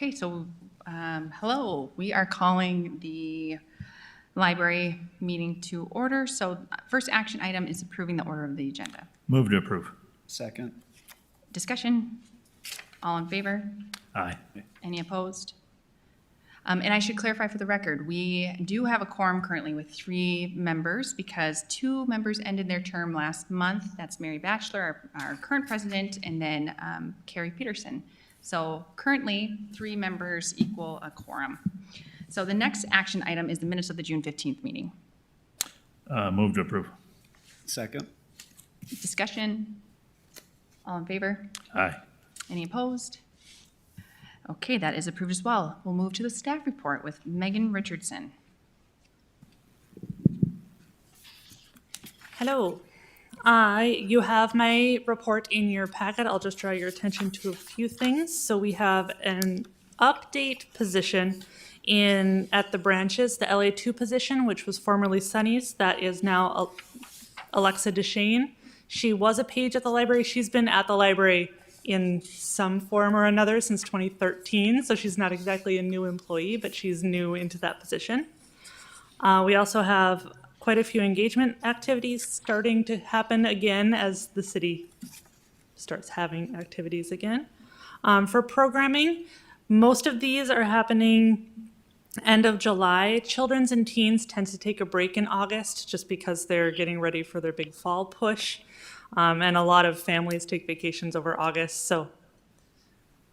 Okay, so hello. We are calling the library meeting to order. So first action item is approving the order of the agenda. Move to approve. Second. Discussion? All in favor? Aye. Any opposed? And I should clarify for the record, we do have a quorum currently with 3 members because 2 members ended their term last month. That's Mary Batchelor, our current president, and then Carrie Peterson. So currently, 3 members equal a quorum. So the next action item is the minutes of the June 15th meeting. Move to approve. Second. Discussion? All in favor? Aye. Any opposed? Okay, that is approved as well. We'll move to the staff report with Megan Richardson. Hello. You have my report in your packet. I'll just draw your attention to a few things. So we have an update position at the branches, the LA2 position, which was formerly Sunny's. That is now Alexa Deshane. She was a page at the library. She's been at the library in some form or another since 2013. So she's not exactly a new employee, but she's new into that position. We also have quite a few engagement activities starting to happen again as the city starts having activities again. For programming, most of these are happening end of July. Children's and teens tend to take a break in August just because they're getting ready for their big fall push. And a lot of families take vacations over August. So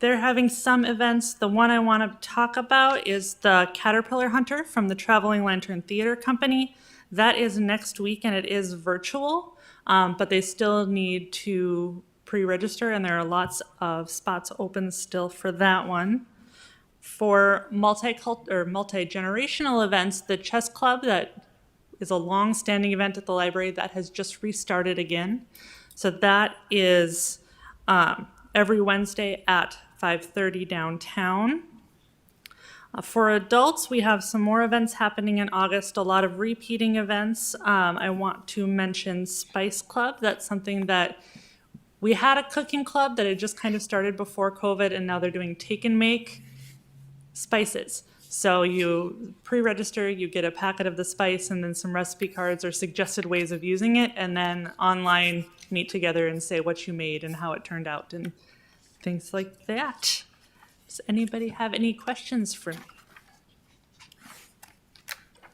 they're having some events. The one I want to talk about is the Caterpillar Hunter from the Traveling Lantern Theater Company. That is next week and it is virtual, but they still need to pre-register and there are lots of spots open still for that one. For multi-generational events, the Chess Club, that is a long-standing event at the library that has just restarted again. So that is every Wednesday at 5:30 downtown. For adults, we have some more events happening in August, a lot of repeating events. I want to mention Spice Club. That's something that we had a cooking club that had just kind of started before COVID, and now they're doing take and make spices. So you pre-register, you get a packet of the spice and then some recipe cards or suggested ways of using it, and then online meet together and say what you made and how it turned out and things like that. Does anybody have any questions for me?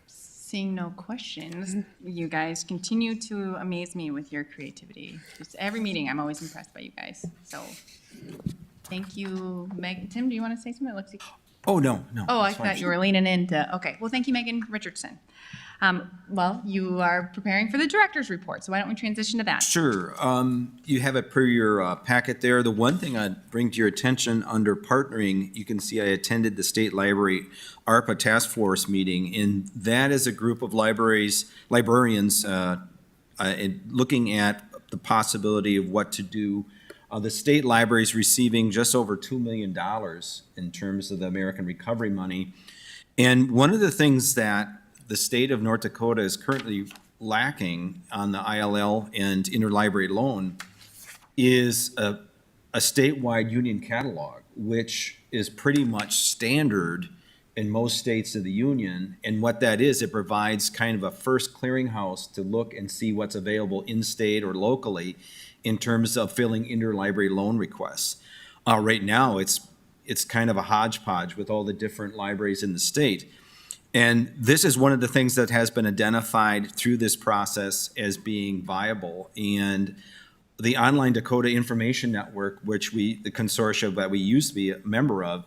Seeing no questions, you guys continue to amaze me with your creativity. Just every meeting, I'm always impressed by you guys. So thank you, Meg. Tim, do you want to say something? Let's see. Oh, no. Oh, I that's fine. thought you were leaning into, okay. Well, thank you, Megan Richardson. Well, you are preparing for the director's report, so why don't we transition to that? Sure. You have it per your packet there. The one thing I'd bring to your attention under partnering, you can see I attended the State Library ARPA Task Force meeting, and that is a group of librarians looking at the possibility of what to do. The state library is receiving just over $2 million in terms of the American Recovery money. And one of the things that the state of North Dakota is currently lacking on the ILL and interlibrary loan is a statewide union catalog, which is pretty much standard in most states of the union. And what that is, it provides kind of a first clearinghouse to look and see what's available in-state or locally in terms of filling interlibrary loan requests. Right now, it's kind of a hodgepodge with all the different libraries in the state. And this is one of the things that has been identified through this process as being viable. And the Online Dakota Information Network, which the consortium that we used to be a member of,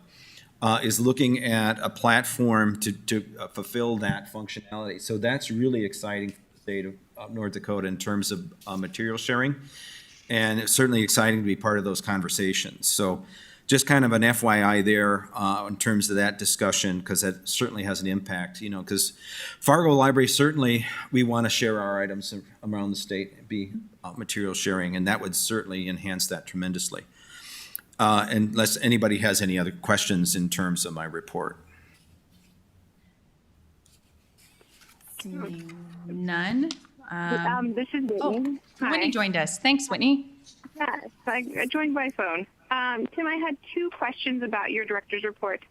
is looking at a platform to fulfill that functionality. So that's really exciting for the state of North Dakota in terms of material sharing. And it's certainly exciting to be part of those conversations. So just kind of an FYI there in terms of that discussion, because that certainly has an impact, because Fargo Library, certainly we want to share our items around the state, be material sharing, and that would certainly enhance that tremendously. Unless anybody has any other questions in terms of my report. Seeing none. This is Whitney. Hi. Whitney joined us. Thanks, Whitney. Yes, I joined by phone. Tim, I had two questions about your director's report.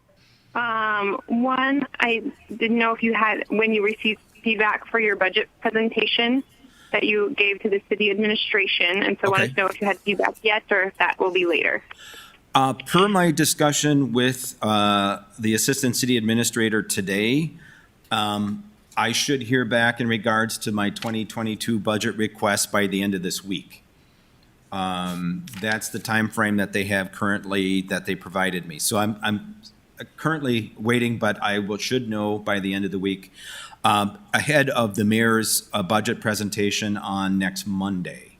One, I didn't know if you had, when you received feedback for your budget presentation that you gave to the city administration, and so I wanted to know if you had feedback yet or if that will be later. Per my discussion with the Assistant City Administrator today, I should hear back in regards to my 2022 budget request by the end of this week. That's the time frame that they have currently that they provided me. So I'm currently waiting, but should know by the end of the week, ahead of the mayor's budget presentation on next Monday.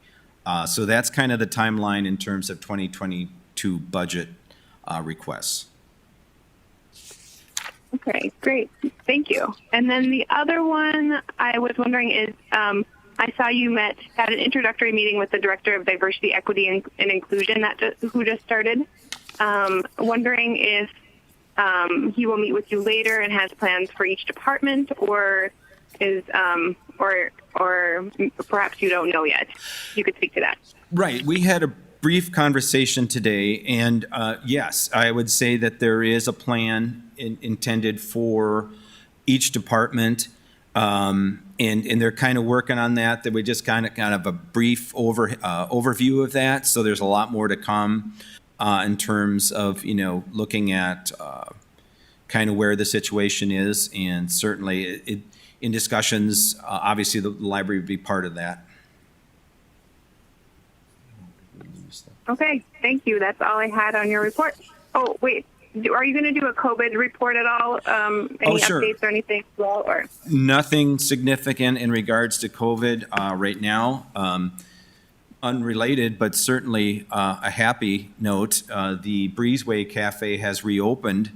So that's kind of the timeline in terms of 2022 budget requests. Okay, great. Thank you. And then the other one I was wondering is, I saw you had an introductory meeting with the Director of Diversity, Equity, and Inclusion who just started. Wondering if he will meet with you later and has plans for each department, or is or perhaps you don't know yet. You could speak to that. Right. We had a brief conversation today, and yes, I would say that there is a plan intended for each department, and they're kind of working on that. That we just kind of a brief overview of that. So there's a lot more to come in terms of looking at kind of where the situation is, and certainly in discussions, obviously the library would be part of that. Okay, thank you. That's all I had on your report. Oh, wait. Are you going to do a COVID report at all? Any sure. updates or anything as well? Or? Nothing significant in regards to COVID right now. Unrelated, but certainly a happy note. The Breezeway Cafe has reopened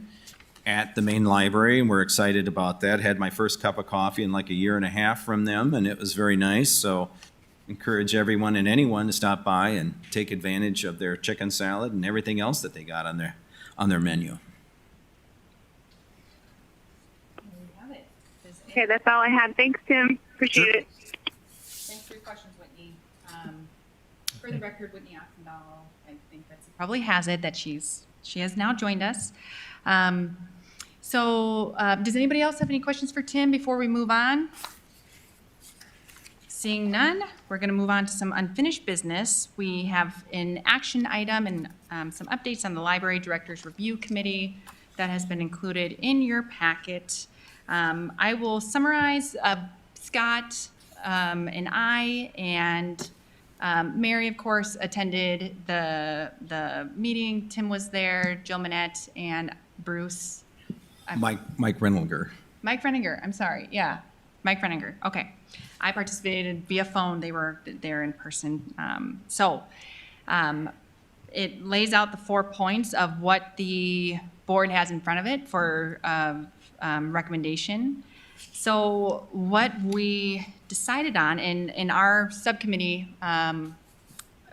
at the main library, and we're excited about that. Had my first cup of coffee in like a year and a half from them, and it was very nice. So encourage everyone and anyone to stop by and take advantage of their chicken salad and everything else that they got on their menu. Okay, that's all I had. Thanks, Tim. Appreciate Sure. it. Thanks for your questions, Whitney. For the record, Whitney Oxendahl, I think Betsy probably has it that she has now joined us. Does anybody else have any questions for Tim before we move on? Seeing none, we're going to move on to some unfinished business. We have an action item and some updates on the Library Directors Review Committee that has been included in your packet. I will summarize. Scott and I and Mary, of course, attended the meeting. Tim was there, Jill Manette, and Bruce. Mike Renelger. Mike Renninger, I'm sorry. Yeah, Mike Renninger. Okay. I participated via phone. They were there in person. It lays out the 4 points of what the board has in front of it for recommendation. So what we decided on, in our subcommittee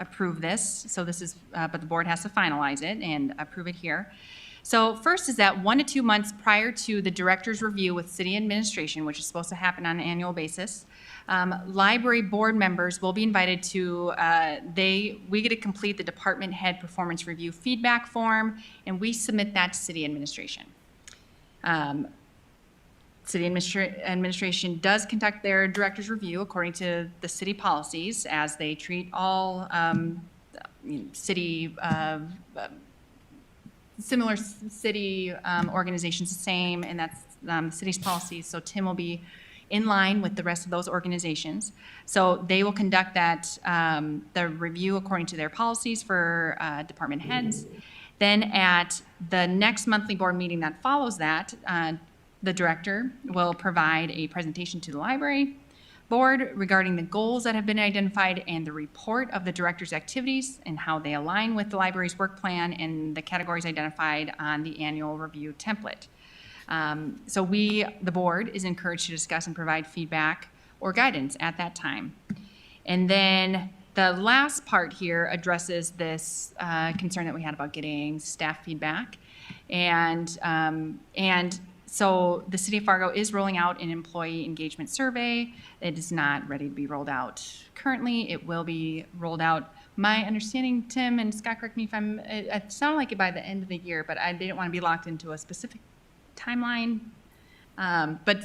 approved this. So this is, but the board has to finalize it and approve it here. So first is that 1 to 2 months prior to the director's review with city administration, which is supposed to happen on an annual basis, library board members will be invited to, we get to complete the department head performance review feedback form, and we submit that to city administration. City administration does conduct their director's review according to the city policies, as they treat all city similar city organizations the same, and that's the city's policies. So Tim will be in line with the rest of those organizations. So they will conduct that, the review according to their policies for department heads. Then at the next monthly board meeting that follows that, the director will provide a presentation to the library board regarding the goals that have been identified and the report of the director's activities and how they align with the library's work plan and the categories identified on the annual review template. So the board is encouraged to discuss and provide feedback or guidance at that time. And then the last part here addresses this concern that we had about getting staff feedback. And so the City of Fargo is rolling out an employee engagement survey. It is not ready to be rolled out currently. It will be rolled out My understanding, Tim and Scott, correct me if it sounded like it by the end of the year, but I didn't want to be locked into a specific timeline. But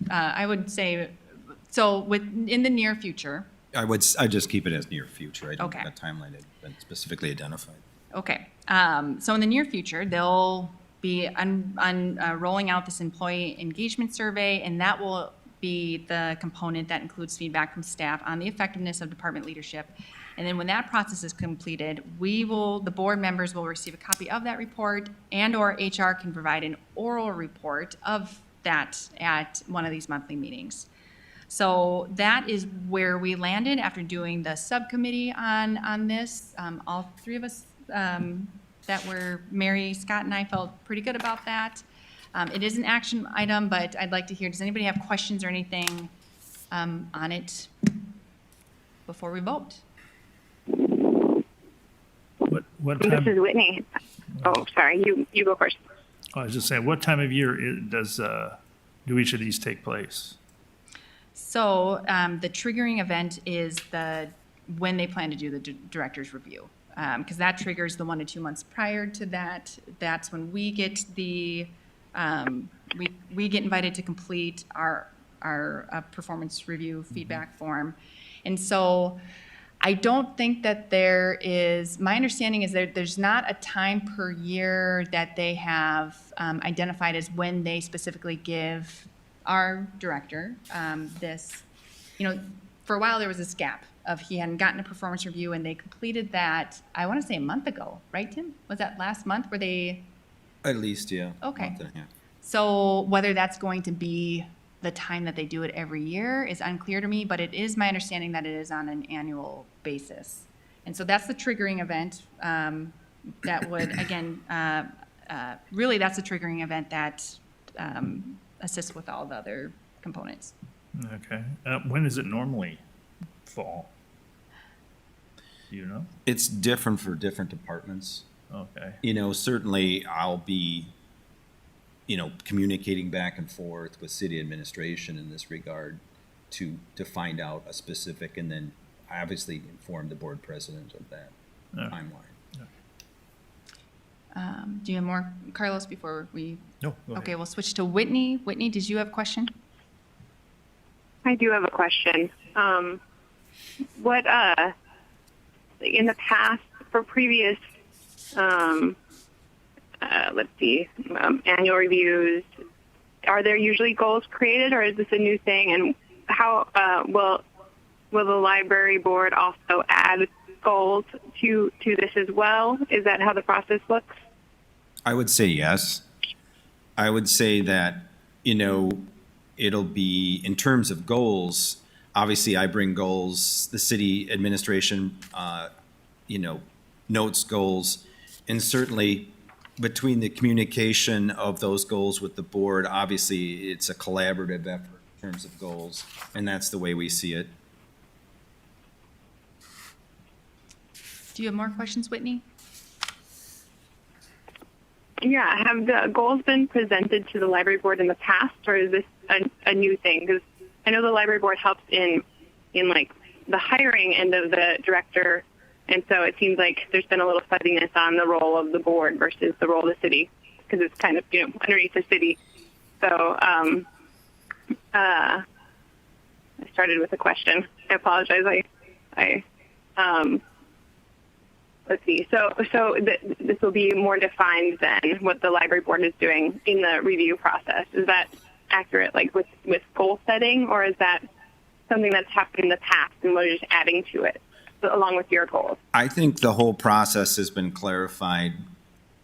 I would say, so in the near future. I just keep it as near future. I don't Okay. have a timeline that's been specifically identified. Okay, so in the near future, they'll be rolling out this employee engagement survey, and that will be the component that includes feedback from staff on the effectiveness of department leadership. And then when that process is completed, the board members will receive a copy of that report, and/or HR can provide an oral report of that at one of these monthly meetings. So that is where we landed after doing the subcommittee on this. All three of us that were Mary, Scott, and I felt pretty good about that. It is an action item, but I'd like to hear, does anybody have questions or anything on it before we vote? What This time, is Whitney. Oh, sorry. You go first. I was just saying, what time of year do each of these take place? So the triggering event is when they plan to do the director's review. Because that triggers the 1 to 2 months prior to that. That's when we get we get invited to complete our performance review feedback form. And so I don't think that my understanding is there's not a time per year that they have identified as when they specifically give our director this, for a while there was this gap of he hadn't gotten a performance review, and they completed that, I want to say a month ago, right, Tim? Was that last month where they? At least, yeah. Okay. Month and a half. So whether that's going to be the time that they do it every year is unclear to me, but it is my understanding that it is on an annual basis. And so that's the triggering event that would, again, really that's the triggering event that assists with all the other components. Okay. When does it normally fall? Do you know? It's different for different departments. Okay. Certainly I'll be, communicating back and forth with city administration in this regard to find out a specific, and then obviously inform the board president of that Yeah. timeline. Do you have more, Carlos, before we? No, go ahead. Okay, we'll switch to Whitney. Whitney, did you have a question? I do have a question. What in the past for previous annual reviews, are there usually goals created, or is this a new thing? And how will the library board also add goals to this as well? Is that how the process looks? I would say yes. I would say that, it'll be, in terms of goals, obviously I bring goals, the city administration, notes goals, and certainly between the communication of those goals with the board, obviously it's a collaborative effort in terms of goals, and that's the way we see it. Do you have more questions, Whitney? Yeah, have the goals been presented to the library board in the past, or is this a new thing? Because I know the library board helps in like the hiring end of the director, and so it seems like there's been a little fuzziness on the role of the board versus the role of the city, because it's kind of underneath the city. So I started with a question. I apologize. Let's see. So this will be more defined than what the library board is doing in the review process. Is that accurate, like with goal setting, or is that something that's happened in the past and we're just adding to it along with your goals? I think the whole process has been clarified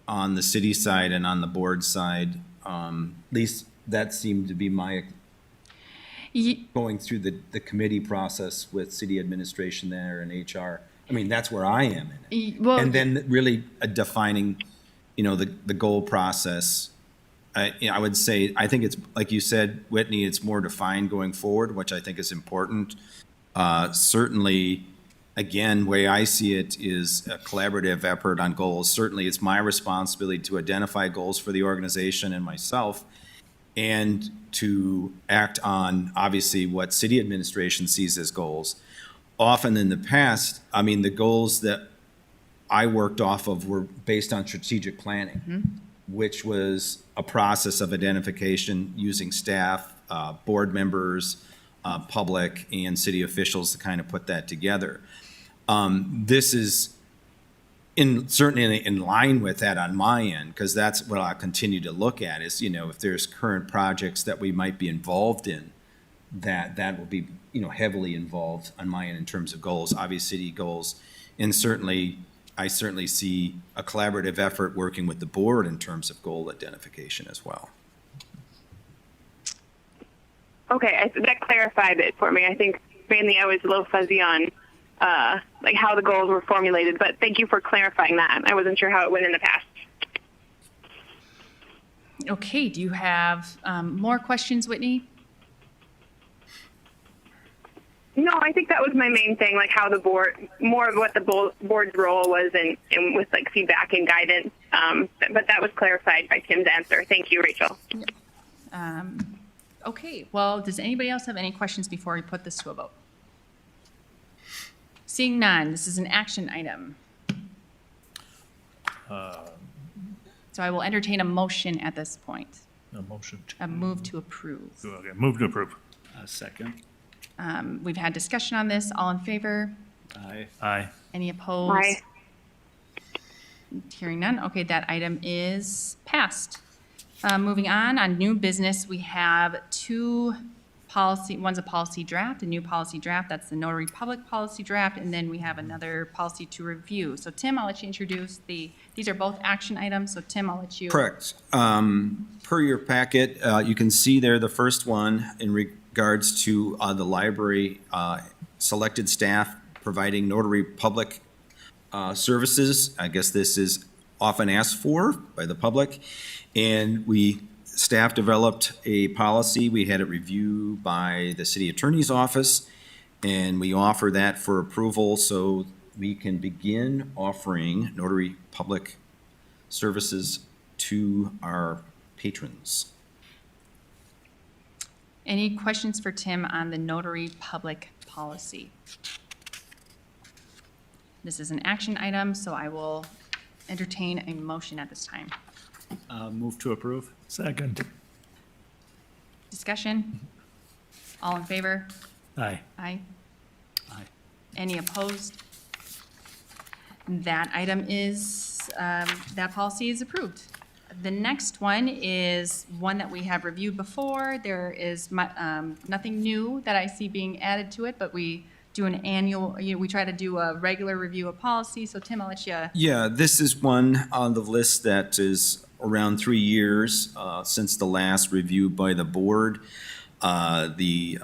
on the city side and on the board side. At least that seemed to be my going through the committee process with city administration there and HR. I mean, that's where I am in it. Well, And then really defining, the goal process. I would say, I think it's, like you said, Whitney, it's more defined going forward, which I think is important. Certainly, again, way I see it is a collaborative effort on goals. Certainly, it's my responsibility to identify goals for the organization and myself, and to act on, obviously, what city administration sees as goals. often in the past, I mean, the goals that I worked off of were based on strategic planning, which was a process of identification using staff, board members, public, and city officials to kind of put that together. This is certainly in line with that on my end, because that's what I'll continue to look at is, if there's current projects that we might be involved in, that will be, heavily involved on my end in terms of goals, obvious city goals. And I certainly see a collaborative effort working with the board in terms of goal identification as well. Okay, that clarified it for me. I think mainly I was a little fuzzy on like how the goals were formulated, but thank you for clarifying that. I wasn't sure how it went in the past. Okay, do you have more questions, Whitney? No, I think that was my main thing, like how the board, more of what the board's role was and with like feedback and guidance. But that was clarified by Tim's answer. Thank you, Rachel. Okay, well, does anybody else have any questions before we put this to a vote? Seeing none, this is an action item. So I will entertain a motion at this point. A motion A move to approve. okay, move to approve. Second. We've had discussion on this. All in favor? Aye. Aye. Any opposed? Aye. Hearing none. Okay, that item is passed. Moving on new business, we have two policy, one's a policy draft, a new policy draft. That's the Notary Public Policy Draft. And then we have another policy to review. So Tim, I'll let you introduce these are both action items. So Tim, I'll let you. Correct. Per your packet, you can see there the first one in regards to the library selected staff providing notary public services. I guess this is often asked for by the public. And staff developed a policy. We had it reviewed by the city attorney's office, and we offer that for approval so we can begin offering notary public services to our patrons. Any questions for Tim on the notary public policy? This is an action item, so I will entertain a motion at this time. Move to approve. Second. Discussion? All in favor? Aye. Aye. Aye. Any opposed? That item is, that policy is approved. The next one is one that we have reviewed before. There is nothing new that I see being added to it, but we do an annual, we try to do a regular review of policy. So Tim, I'll let you. Yeah, this is one on the list that is around 3 years since the last review by the board. The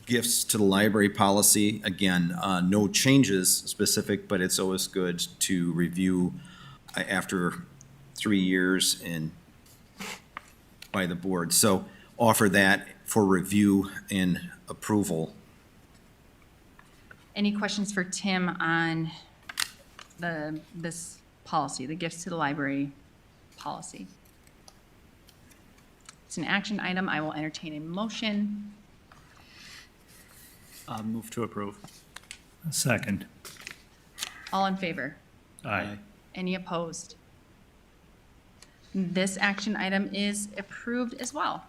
gifts to the library policy, again, no changes specific, but it's always good to review after 3 years by the board. So offer that for review and approval. Any questions for Tim on this policy, the gifts to the library policy? It's an action item. I will entertain a motion. Move to approve. Second. All in favor? Aye. Any opposed? This action item is approved as well.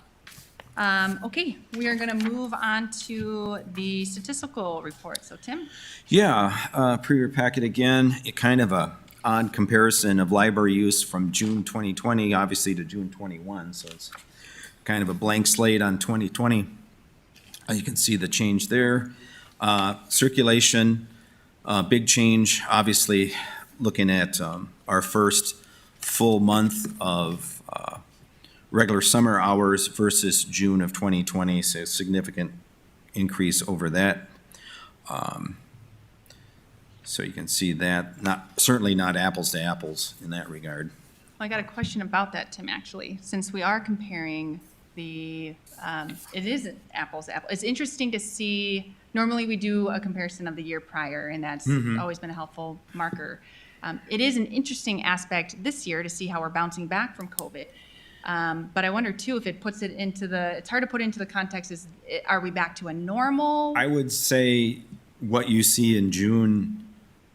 Okay, we are going to move on to the statistical report. So Tim? Yeah, per your packet again, kind of a odd comparison of library use from June 2020, obviously, to June 21. So it's kind of a blank slate on 2020. You can see the change there. Circulation, big change, obviously, looking at our first full month of regular summer hours versus June of 2020, so a significant increase over that. So you can see that, certainly not apples to apples in that regard. Well, I got a question about that, Tim, actually, since we are comparing it isn't apples to apples. It's interesting to see, normally we do a comparison of the year prior, and that's always been a helpful marker. It is an interesting aspect this year to see how we're bouncing back from COVID. But I wonder too, if it puts it into it's hard to put into the context, are we back to a normal? I would say what you see in June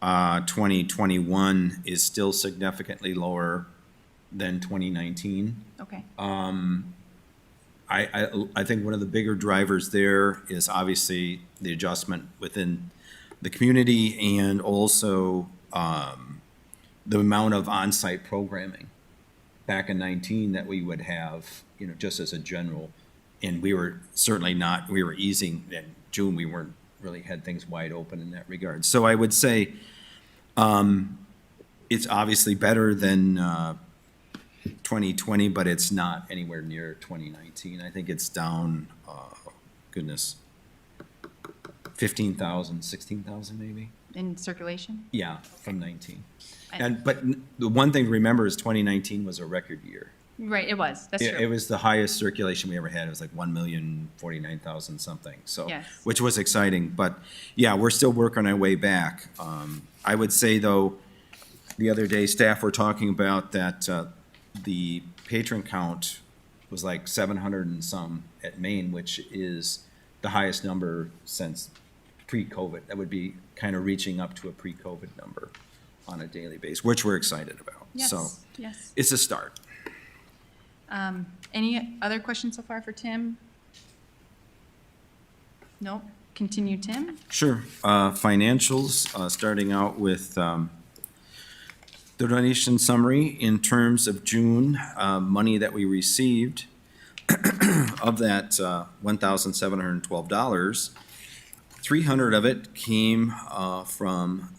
2021 is still significantly lower than 2019. Okay. I think one of the bigger drivers there is obviously the adjustment within the community and also the amount of on-site programming back in 19 that we would have, just as a general. And we were certainly not, we were easing in June, we weren't really had things wide open in that regard. So I would say it's obviously better than 2020, but it's not anywhere near 2019. I think it's down, 15,000, 16,000 maybe. In circulation? Yeah, from 19. And- But the one thing to remember is 2019 was a record year. Right, it was. That's It true. was the highest circulation we ever had. It was like 1,049,000 something. So, Yes. which was exciting. But yeah, we're still working our way back. I would say though, the other day staff were talking about that the patron count was like 700 and some at Maine, which is the highest number since pre-COVID. That would be kind of reaching up to a pre-COVID number on a daily basis, which we're excited about. Yes, So yes. it's a start. Any other questions so far for Tim? Nope. Continue, Tim. Sure. Financials, starting out with the donation summary in terms of June, money that we received of that $1,712, 300 of it came from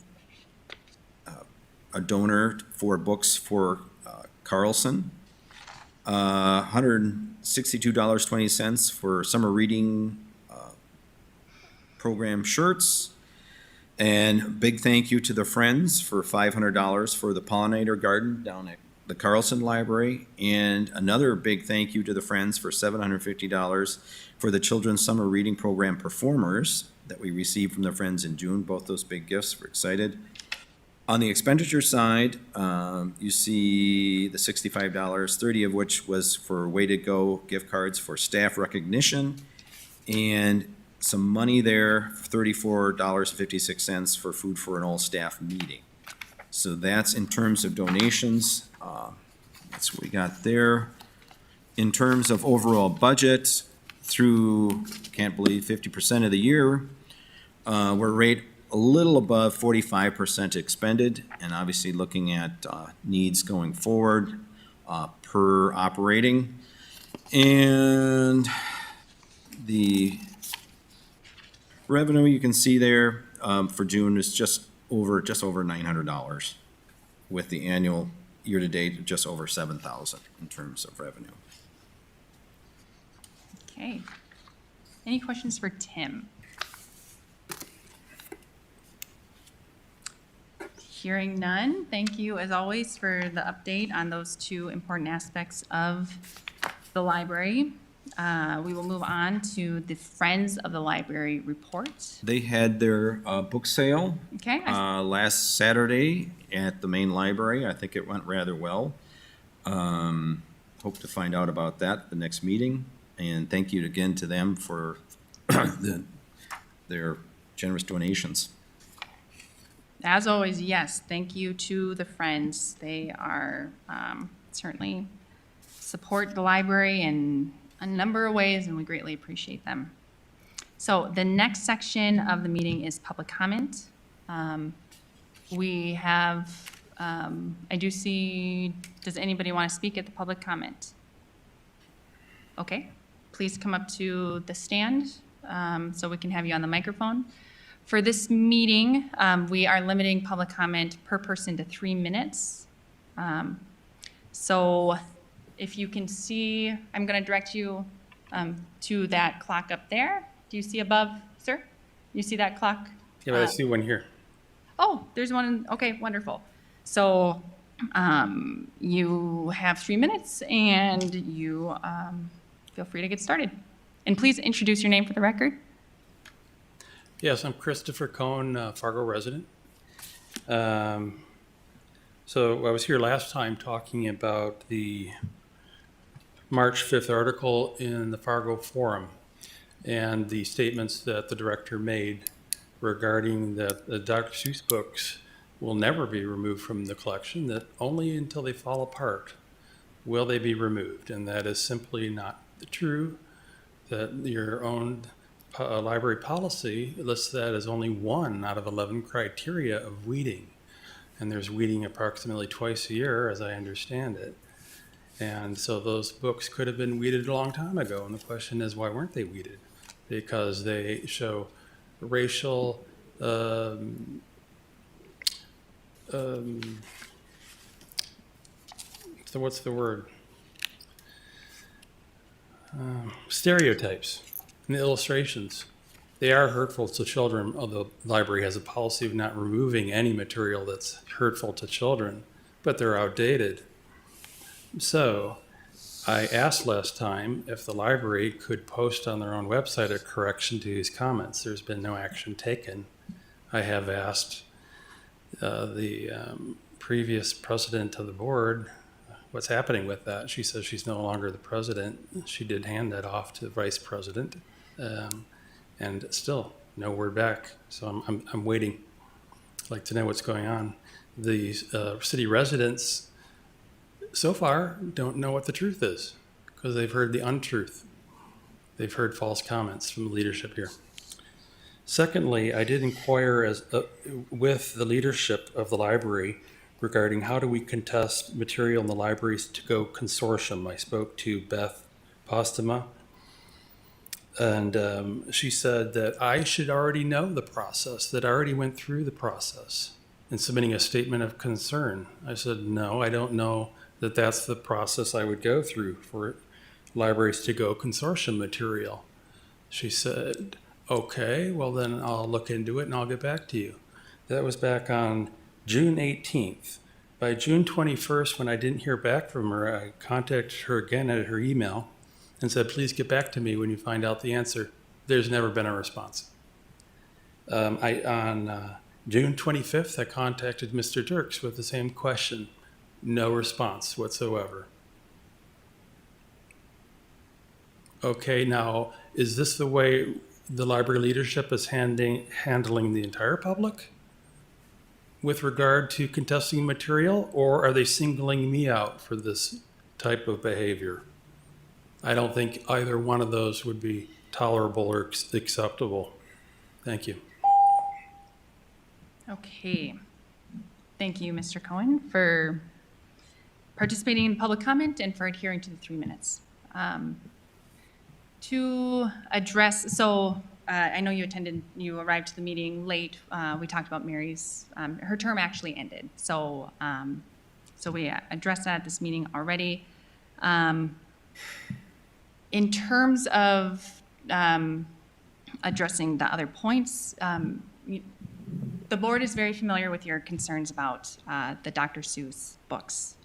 a donor for books for Carlson, $162.20 for summer reading program shirts. And big thank you to the Friends for $500 for the pollinator garden down at the Carlson Library. And another big thank you to the Friends for $750 for the Children's Summer Reading Program performers that we received from the Friends in June. Both those big gifts, we're excited. On the expenditure side, you see the $65, 30 of which was for Way to Go gift cards for staff recognition, and some money there, $34.56 for food for an all-staff meeting. So that's in terms of donations. That's what we got there. In terms of overall budget, through, can't believe 50% of the year, we're right a little above 45% expended, and obviously looking at needs going forward per operating. And the revenue you can see there for June is just over $900, with the annual year-to-date just over 7,000 in terms of revenue. Okay. Any questions for Tim? Hearing none, thank you as always for the update on those two important aspects of the library. We will move on to the Friends of the Library report. They had their book sale Okay, last Saturday at the main library. I think it went rather well. Hope to find out about that at the next meeting. And thank you again to them for their generous donations. as always, yes, thank you to the Friends. They are certainly support the library in a number of ways, and we greatly appreciate them. So the next section of the meeting is public comment. We have, I do see, does anybody want to speak at the public comment? Okay, please come up to the stand so we can have you on the microphone. For this meeting, we are limiting public comment per person to 3 minutes. So if you can see, I'm going to direct you to that clock up there. Do you see above, sir? You see that clock? Yeah, but I see one here. Oh, there's one. Okay, wonderful. So you have 3 minutes, and you feel free to get started. And please introduce your name for the record. Yes, I'm Christopher Cohn, Fargo resident. So I was here last time talking about the March 5th article in the Fargo Forum and the statements that the director made regarding that the Dr. Seuss books will never be removed from the collection, that only until they fall apart will they be removed. And that is simply not true, that your own library policy lists that as only one out of 11 criteria of weeding. And there's weeding approximately twice a year, as I understand it. And so those books could have been weeded a long time ago. And the question is, why weren't they weeded? Because they show racial, so what's the word? Stereotypes in the illustrations. They are hurtful to children, although the library has a policy of not removing any material that's hurtful to children, but they're outdated. So I asked last time if the library could post on their own website a correction to these comments. There's been no action taken. I have asked the previous president of the board what's happening with that. She says she's no longer the president. She did hand that off to the vice president, and still no word back. So I'm waiting. I'd like to know what's going on. The city residents so far don't know what the truth is because they've heard the untruth. They've heard false comments from the leadership here. Secondly, I did inquire with the leadership of the library regarding how do we contest material in the libraries to go consortium. I spoke to Beth Postema, and she said that I should already know the process, that I already went through the process in submitting a statement of concern. I said, no, I don't know that that's the process I would go through for libraries to go consortium material. She said, okay, well then I'll look into it and I'll get back to you. That was back on June 18th. By June 21st, when I didn't hear back from her, I contacted her again at her email and said, please get back to me when you find out the answer. There's never been a response. On June 25th, I contacted Mr. Dirks with the same question. No response whatsoever. Okay, now, is this the way the library leadership is handling the entire public with regard to contesting material, or are they singling me out for this type of behavior? I don't think either one of those would be tolerable or acceptable. Thank you. Okay. Thank you, Mr. Cohen, for participating in public comment and for adhering to the 3 minutes. To address, so I know you arrived to the meeting late. We talked about Mary's, her term actually ended. So we addressed that at this meeting already. In terms of addressing the other points, the board is very familiar with your concerns about the Dr. Seuss books.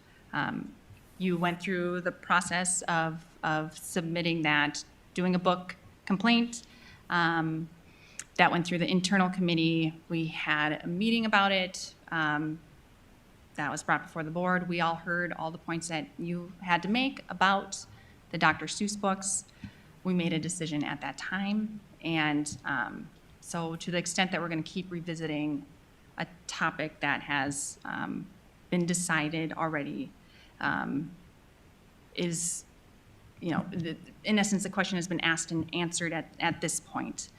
You went through the process of submitting that, doing a book complaint. That went through the internal committee. We had a meeting about it. That was brought before the board. We all heard all the points that you had to make about the Dr. Seuss books. We made a decision at that time. And so to the extent that we're going to keep revisiting a topic that has been decided already, is, you know, in essence, the question has been asked and answered at this point.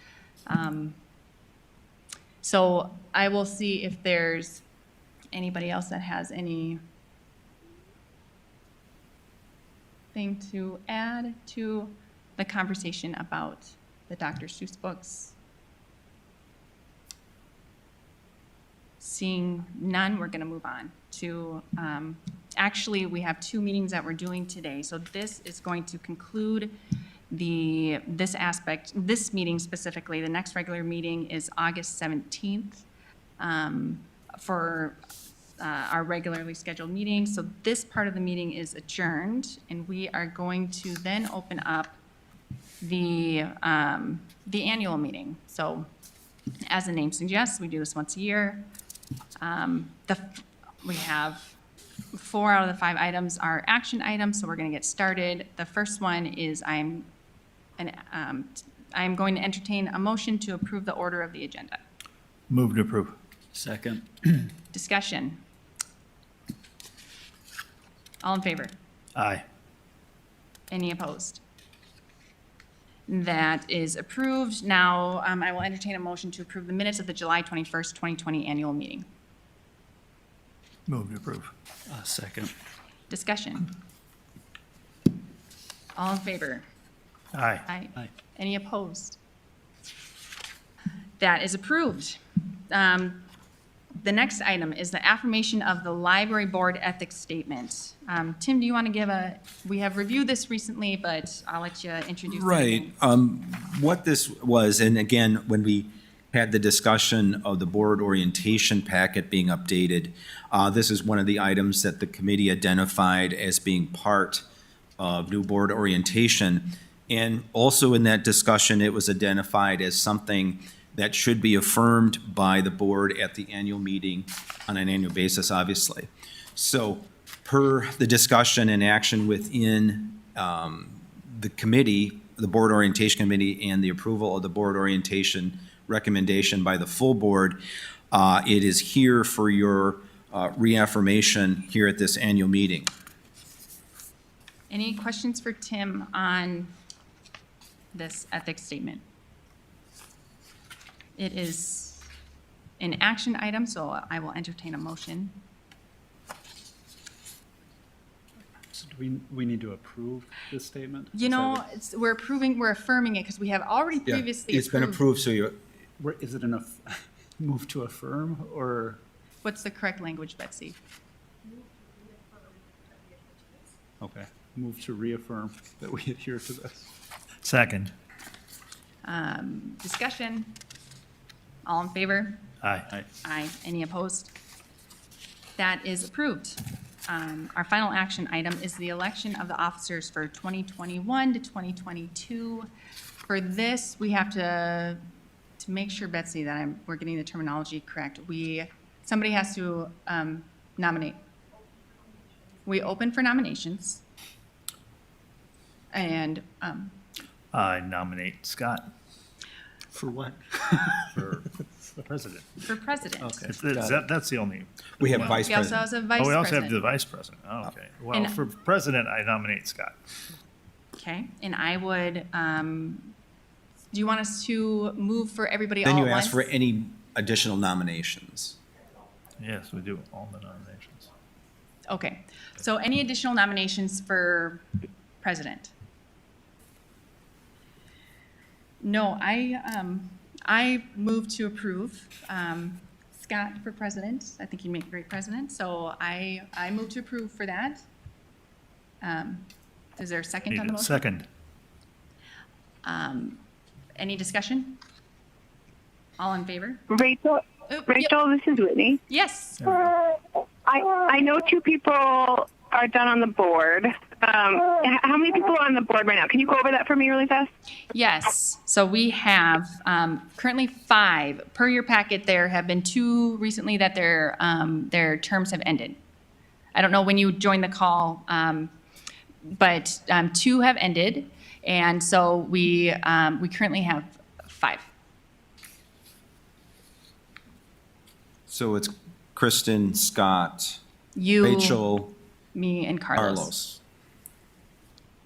So I will see if there's anybody else that has anything to add to the conversation about the Dr. Seuss books. Seeing none, we're going to move on to, actually, we have 2 meetings that we're doing today. So this is going to conclude this aspect, this meeting specifically. The next regular meeting is August 17th for our regularly scheduled meeting. So this part of the meeting is adjourned, and we are going to then open up the annual meeting. So as the name suggests, we do this once a year. We have 4 out of the 5 items are action items, so we're going to get started. The first one is I'm going to entertain a motion to approve the order of the agenda. Move to approve. Second. Discussion. All in favor? Aye. Any opposed? That is approved. Now, I will entertain a motion to approve the minutes of the July 21st, 2020 annual meeting. Move to approve. Second. Discussion. All in favor? Aye. Aye. Aye. Any opposed? That is approved. The next item is the affirmation of the library board ethics statement. Tim, do you want to give we have reviewed this recently, but I'll let you introduce it Right. again. What this was, and again, when we had the discussion of the board orientation packet being updated, this is one of the items that the committee identified as being part of new board orientation. And also in that discussion, it was identified as something that should be affirmed by the board at the annual meeting on an annual basis, obviously. So per the discussion and action within the committee, the board orientation committee, and the approval of the board orientation recommendation by the full board, it is here for your reaffirmation here at this annual meeting. Any questions for Tim on this ethics statement? It is an action item, so I will entertain a motion. So do we need to approve this statement? You know, we're affirming it because we have already Yeah, previously Oh, it's been approved, so you, Is it enough, move to affirm or? What's the correct language, Betsy? Okay. Move to reaffirm that we adhere to this. Second. Discussion. All in favor? Aye. Aye. Aye. Any opposed? That is approved. Our final action item is the election of the officers for 2021 to 2022. For this, we have to make sure, Betsy, that we're getting the terminology correct. Somebody has to nominate. We open for nominations. And I nominate Scott For what? for president. for president. Okay. That's the only, we have vice We also president. have a vice oh, we also have the president. vice president. Oh, okay. Well, And- for president, I nominate Scott. Okay, and I would, do you want us to move for everybody all Then at you once? ask for any additional nominations. Yes, we do all the nominations. Okay, so any additional nominations for president? No, I move to approve Scott for president. I think he'd make a great president, so I move to approve for that. Is there a second Need on the a motion? second. Any discussion? All in favor? Rachel, Oh, yep. Rachel, this is Whitney. Yes, I know two people are done on the board. How many people are on the board right now? Can you go over that for me really fast? yes. So we have currently 5. Per your packet, there have been 2 recently that their terms have ended. I don't know when you joined the call, but 2 have ended, and so we currently have 5. So it's Kristen, Scott, You, Rachel, me, and Carlos. Carlos.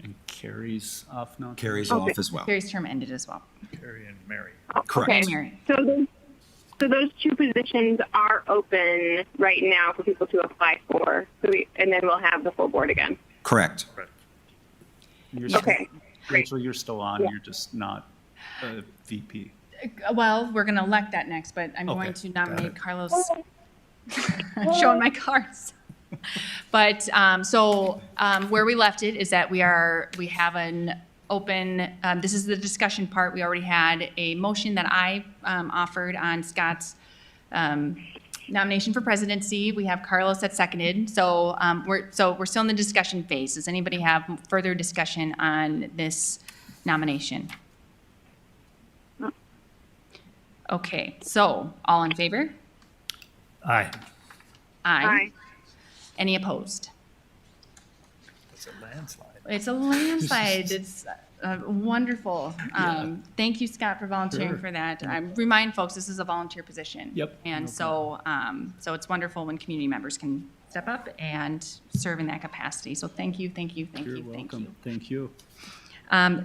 And Carrie's off now? Carries Okay. off as well. Carrie's term ended as well. Carrie and Mary. Correct. And Mary. So those 2 positions are open right now for people to apply for. And then we'll have the full board again. Correct. You're Okay. Rachel, you're still on, you're just not a VP. Well, we're going to elect that next, but I'm going Okay, to got nominate it. Carlos. Showing my cards. But where we left it is that we have an open. This is the discussion part. We already had a motion that I offered on Scott's nomination for presidency. We have Carlos that seconded. So we're still in the discussion phase. Does anybody have further discussion on this nomination? Okay, so all in favor? Aye. Aye. Any opposed? It's a landslide. It's a landslide. It's wonderful. Thank you, Scott, for volunteering Sure. for that. Remind folks, this is a volunteer position. Yep, And no so it's wonderful when community members can step up and serve in that capacity. So thank you, thank you, thank You're you, thank you. welcome. Thank you.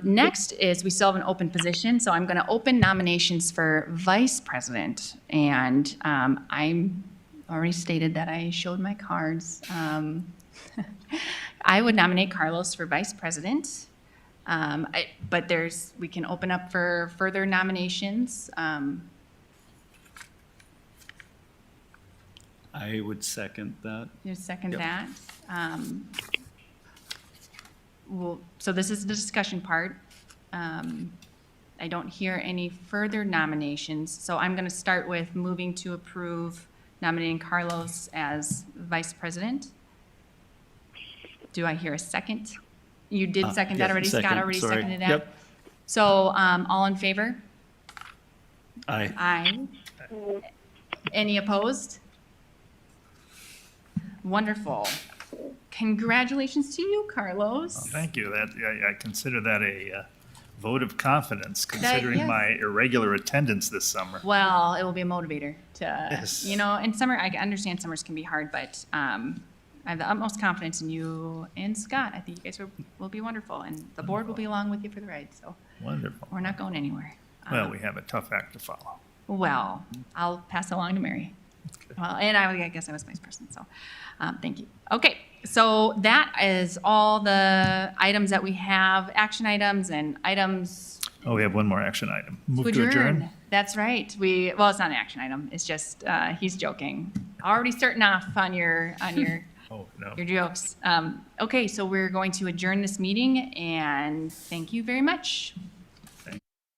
Next is, we still have an open position, so I'm going to open nominations for vice president. And I'm already stated that I showed my cards. I would nominate Carlos for vice president. But we can open up for further nominations. I would second that. You second Yep. that. So this is the discussion part. I don't hear any further nominations, so I'm going to start with moving to approve nominating Carlos as vice president. Do I hear a second? You did second that yeah, already? Scott second, already sorry. seconded that? Yep. So all in favor? Aye. Aye. Any opposed? Wonderful. Congratulations to you, Carlos. Thank you. I consider that a vote of confidence, considering yes. my irregular attendance this summer. Well, it will be a motivator to, Yes. and summer, I understand summers can be hard, but I have the utmost confidence in you and Scott. I think you guys will be wonderful, and the board will be along with you for the ride, so Wonderful. we're not going anywhere. Well, we have a tough act to follow. Well, I'll pass it along to Mary. Well, and I guess I was vice president, so, thank you. Okay, so that is all the items that we have, action items and items Oh, we have one more action item. Move to to adjourn. That's right. Well, it's not an action item. It's just, he's joking. Already starting off on your Oh, no. your jokes. Okay, so we're going to adjourn this meeting, and thank you very much